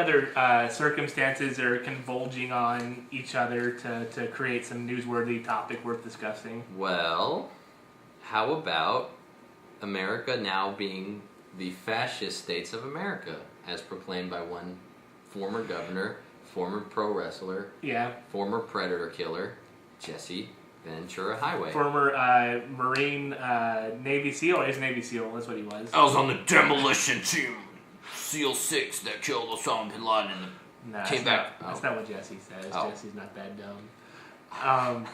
other circumstances are converging on each other to create some newsworthy topic worth discussing? Well, how about America now being the Fascist States of America, as proclaimed by one former governor, former pro wrestler, former predator killer, Jesse Ventura Highway. Former Marine Navy SEAL. He's a Navy SEAL, that's what he was. I was on the demolition team, SEAL 6, that killed Osama bin Laden and came back. That's not what Jesse says. Jesse's not that dumb.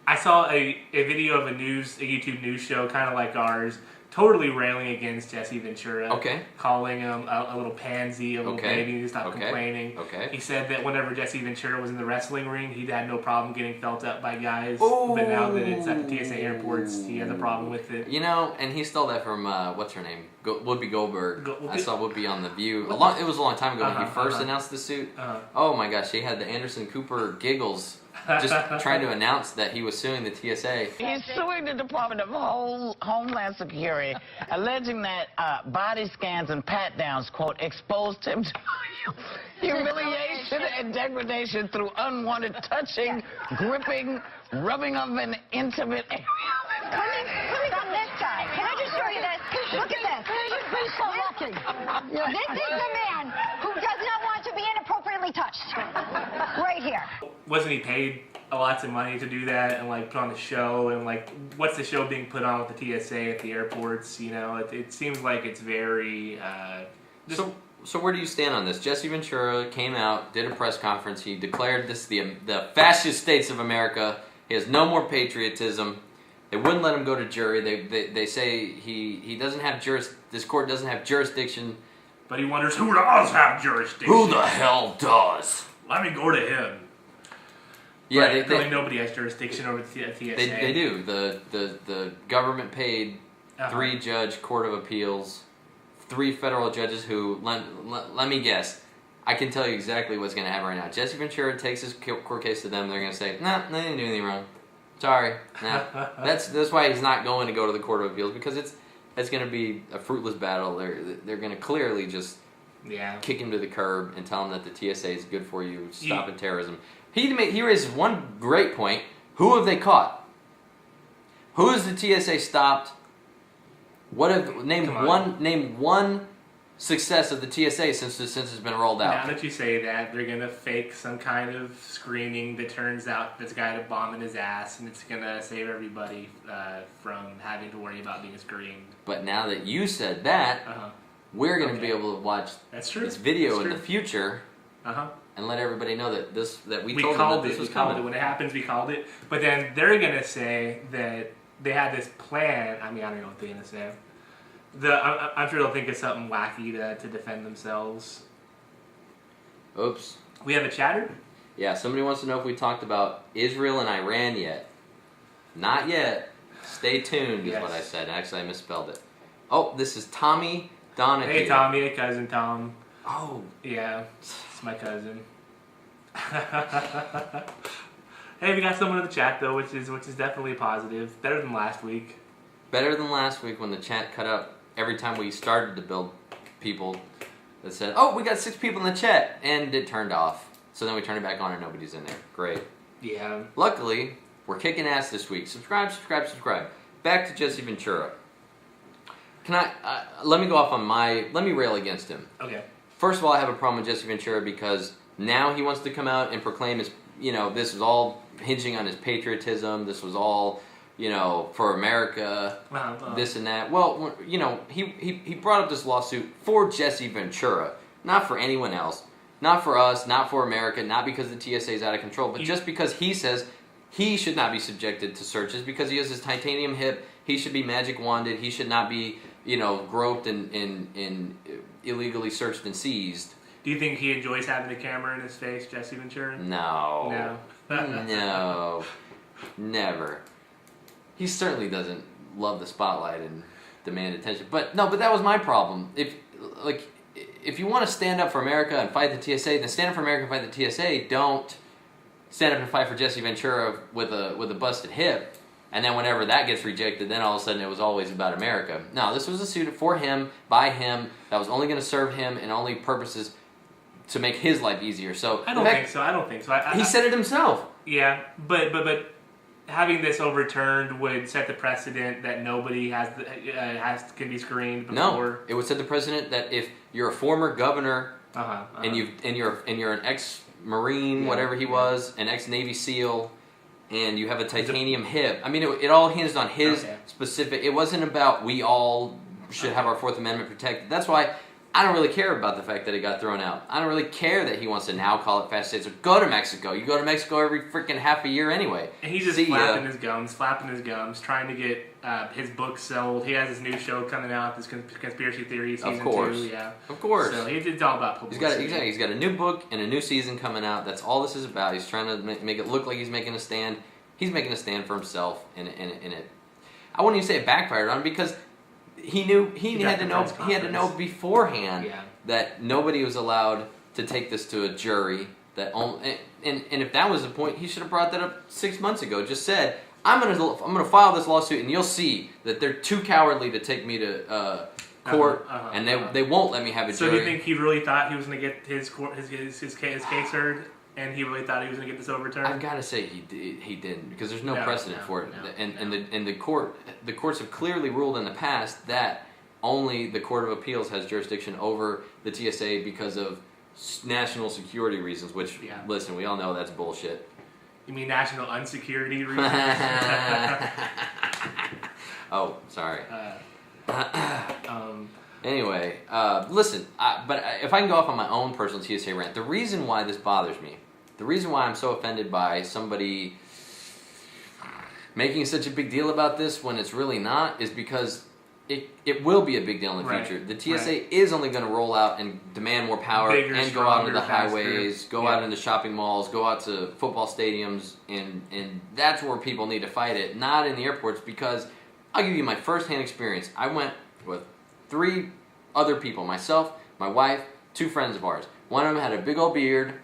I saw a video of a YouTube news show, kind of like ours, totally railing against Jesse Ventura. Okay. Calling him a little pansy, a little baby who stopped complaining. Okay. He said that whenever Jesse Ventura was in the wrestling ring, he had no problem getting felt up by guys. Ooh. But now that it's at the TSA airports, he has a problem with it. You know, and he stole that from, what's her name? Whoopi Goldberg. I saw Whoopi on The View. It was a long time ago when he first announced the suit. Oh my gosh, he had the Anderson Cooper giggles just trying to announce that he was suing the TSA. He's suing the Department of Homeland Security, alleging that body scans and pat-downs, quote, exposed him to humiliation and degradation through unwanted touching, gripping, rubbing of an intimate area. Let me on this guy. Can I just show you this? Look at this. Be so lucky. This is the man who does not want to be inappropriately touched. Right here. Wasn't he paid lots of money to do that and like put on a show, and like what's the show being put on with the TSA at the airports? You know, it seems like it's very. So where do you stand on this? Jesse Ventura came out, did a press conference. He declared this the Fascist States of America. He has no more patriotism. They wouldn't let him go to jury. They say he doesn't have this court doesn't have jurisdiction. But he wonders who does have jurisdiction. Who the hell does? Let me go to him. Yeah, right, nobody has jurisdiction over the TSA. They do. The government paid 3-judge court of appeals, 3 federal judges who, let me guess, I can tell you exactly what's going to happen right now. Jesse Ventura takes his court case to them. They're going to say, nah, they didn't do anything wrong. Sorry. Nah. That's why he's not going to go to the court of appeals, because it's going to be a fruitless battle. They're going to clearly just kick him to the curb and tell him that the TSA is good for you, stopping terrorism. He raises one great point. Who have they caught? Who has the TSA stopped? Name one success of the TSA since it's been rolled out. Now that you say that, they're gonna fake some kind of screening that turns out this guy had a bomb in his ass, and it's gonna save everybody from having to worry about being screened. But now that you said that, we're gonna be able to watch this video in the future. And let everybody know that we told them that this was coming. When it happens, we called it. But then they're gonna say that they had this plan. I mean, I don't know what they're gonna say. I'm sure they'll think of something wacky to defend themselves. Oops. We have a chatter? Yeah, somebody wants to know if we talked about Israel and Iran yet. Not yet. Stay tuned is what I said. Actually, I misspelled it. Oh, this is Tommy Donahue. Hey, Tommy. Hey, cousin Tom. Oh. Yeah, it's my cousin. Hey, we got someone in the chat though, which is definitely positive. Better than last week. Better than last week when the chat cut out every time we started to build people that said, "Oh, we got 6 people in the chat," and it turned off. So then we turned it back on and nobody's in there. Great. Yeah. Luckily, we're kicking ass this week. Subscribe. Back to Jesse Ventura. Can I? Let me go off on let me rail against him. Okay. First of all, I have a problem with Jesse Ventura because now he wants to come out and proclaim his, this was all hinging on his patriotism. This was all, for America, this and that. Well, he brought up this lawsuit for Jesse Ventura, not for anyone else, not for us, not for America, not because the TSA is out of control, but just because he says he should not be subjected to searches because he has his titanium hip. He should be magic wanded. He should not be, groped and illegally searched and seized. Do you think he enjoys having a camera in his face, Jesse Ventura? No. No. Never. He certainly doesn't love the spotlight and demand attention. But that was my problem. If you want to stand up for America and fight the TSA, then stand up for America and fight the TSA. Don't stand up and fight for Jesse Ventura with a busted hip. And then whenever that gets rejected, then all of a sudden it was always about America. No, this was a suit for him, by him, that was only going to serve him and only purposes to make his life easier. So I don't think so. He said it himself. Yeah, but having this overturned would set the precedent that nobody can be screened before. No, it would set the precedent that if you're a former governor and you're an ex-Marine, whatever he was, an ex-Navy SEAL, and you have a titanium hip. I mean, it all hinged on his specific. It wasn't about we all should have our Fourth Amendment protected. That's why I don't really care about the fact that it got thrown out. I don't really care that he wants to now call it Fascist States. So go to Mexico. You go to Mexico every freaking half a year anyway. And he's just flapping his gums, trying to get his book sold. He has his new show coming out, this conspiracy theory season 2. Yeah, of course. So it's all about publicity. He's got a new book and a new season coming out. That's all this is about. He's trying to make it look like he's making a stand. He's making a stand for himself in it. I wouldn't even say it backfired on him because he knew he had to know beforehand that nobody was allowed to take this to a jury. That only, and if that was the point, he should have brought that up 6 months ago. Just said, I'm gonna file this lawsuit, and you'll see that they're too cowardly to take me to court, and they won't let me have a jury. So do you think he really thought he was gonna get his case heard? And he really thought he was going to get this overturned? I've got to say he didn't, because there's no precedent for it. And the courts have clearly ruled in the past that only the Court of Appeals has jurisdiction over the TSA because of national security reasons, which, listen, we all know that's bullshit. You mean national unsecurity reasons? Oh, sorry. Anyway, listen, but if I can go off on my own personal TSA rant, the reason why this bothers me, the reason why I'm so offended by somebody making such a big deal about this when it's really not, is because it will be a big deal in the future. The TSA is only going to roll out and demand more power, bigger, and go out into the highways, go out into shopping malls, go out to football stadiums, and that's where people need to fight it, not in the airports, because I'll give you my first-hand experience. I went with 3 other people, myself, my wife, 2 friends of ours. One of them had a big old beard.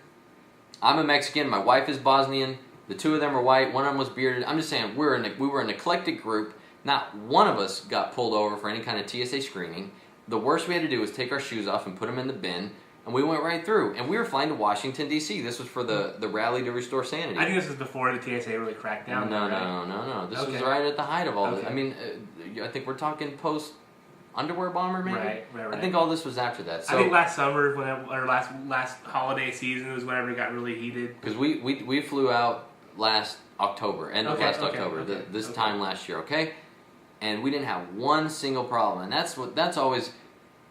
I'm a Mexican. My wife is Bosnian. The 2 of them are white. One of them was bearded. I'm just saying, we were an eclectic group. Not one of us got pulled over for any kind of TSA screening. The worst we had to do was take our shoes off and put them in the bin, and we went right through. And we were flying to Washington, D.C. This was for the rally to restore sanity. I think this was before the TSA really cracked down. No. This was right at the height of all this. I mean, I think we're talking post underwear bomber, maybe. Right. I think all this was after that. So, I think last summer, or last holiday season, was whenever it got really heated. Because we flew out last October, October, this time last year, okay? And we didn't have one single problem, and that's always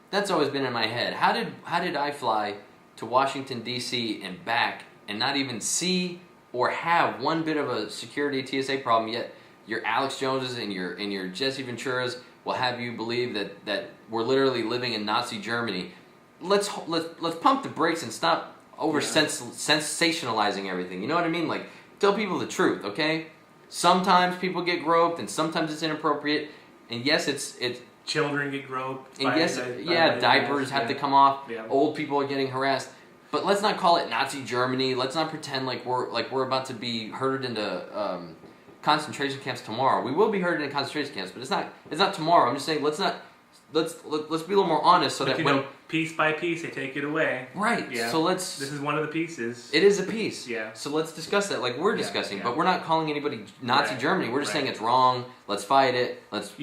been in my head. How did I fly to Washington D.C. and back and not even see or have one bit of a security TSA problem? Yet your Alex Joneses and your Jesse Venturas will have you believe that we're literally living in Nazi Germany. Let's pump the brakes and stop sensationalizing everything. You know what I mean? Like, tell people the truth, okay? Sometimes people get groped, and sometimes it's inappropriate. And yes, it's children get groped. And yes, diapers have to come off. Yeah. Old people are getting harassed. But let's not call it Nazi Germany. Let's not pretend like we're about to be herded into concentration camps tomorrow. We will be herded in concentration camps, but it's not tomorrow. I'm just saying let's be a little more honest, so that when piece by piece they take it away. Right. Yeah. So this is one of the pieces. It is a piece. Yeah. So let's discuss that like we're discussing, but we're not calling anybody Nazi Germany. We're just saying it's wrong. Let's fight it. Let's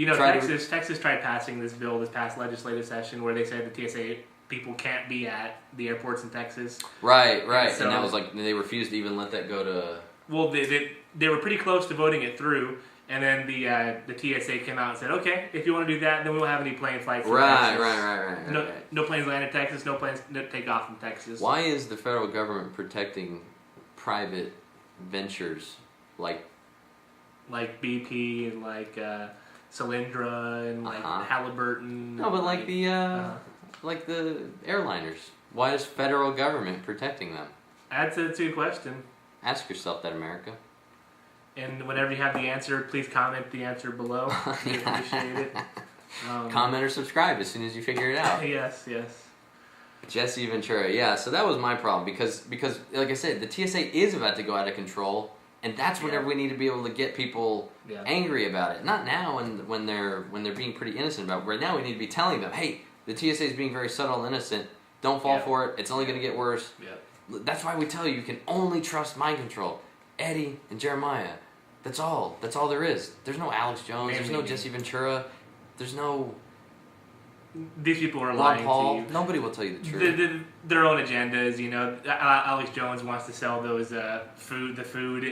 Texas tried passing this bill this past legislative session where they said the TSA people can't be at the airports in Texas. Right. And that was like they refused to even let that go to. Well, they were pretty close to voting it through. And then the TSA came out and said, okay, if you want to do that, then we won't have any plane flights. Right. No planes land in Texas, no planes take off from Texas. Why is the federal government protecting private ventures like BP and like Solyndra and like Halliburton? No, but like the airliners. Why is federal government protecting them? That's a good question. Ask yourself that, America. And whenever you have the answer, please comment the answer below. We appreciate it. Comment or subscribe as soon as you figure it out. Yes. Jesse Ventura. Yeah, so that was my problem because like I said, the TSA is about to go out of control, And that's whenever we need to be able to get people angry about it. Not now when they're being pretty innocent about it. Right now we need to be telling them, hey, the TSA is being very subtle and innocent. Don't fall for it. It's only going to get worse. That's why we tell you can only trust mind control. Eddie and Jeremiah. That's all. That's all there is. There's no Alex Jones. There's no Jesse Ventura. There's no... These people are Ron lying Paul. to you. Nobody will tell you the truth. Their own agendas, you know. Alex Jones wants to sell those the food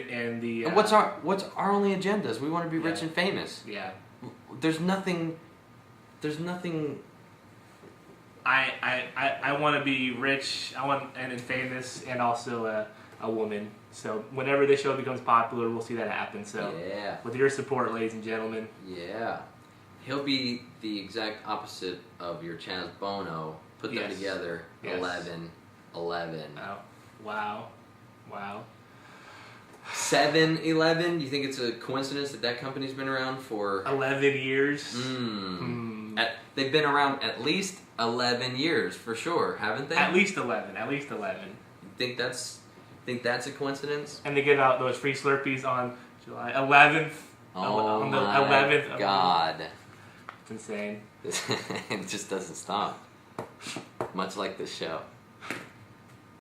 and the. And what's our only agendas? We want to be rich and famous. Yeah. There's nothing. There's nothing. I want to be rich. I want and famous, and also a woman. So whenever this show becomes popular, we'll see that happen. So with your support, ladies and gentlemen. Yeah. He'll be the exact opposite of your Chaz Bono. Put them together. 11. Oh, wow. 7-11. You think it's a coincidence that company's been around for 11 years? They've been around at least 11 years for sure, haven't they? At least 11. You think that's a coincidence? And they give out those free Slurpees on July 11th. Oh on the my 11th. God. It's insane. It just doesn't stop. Much like this show.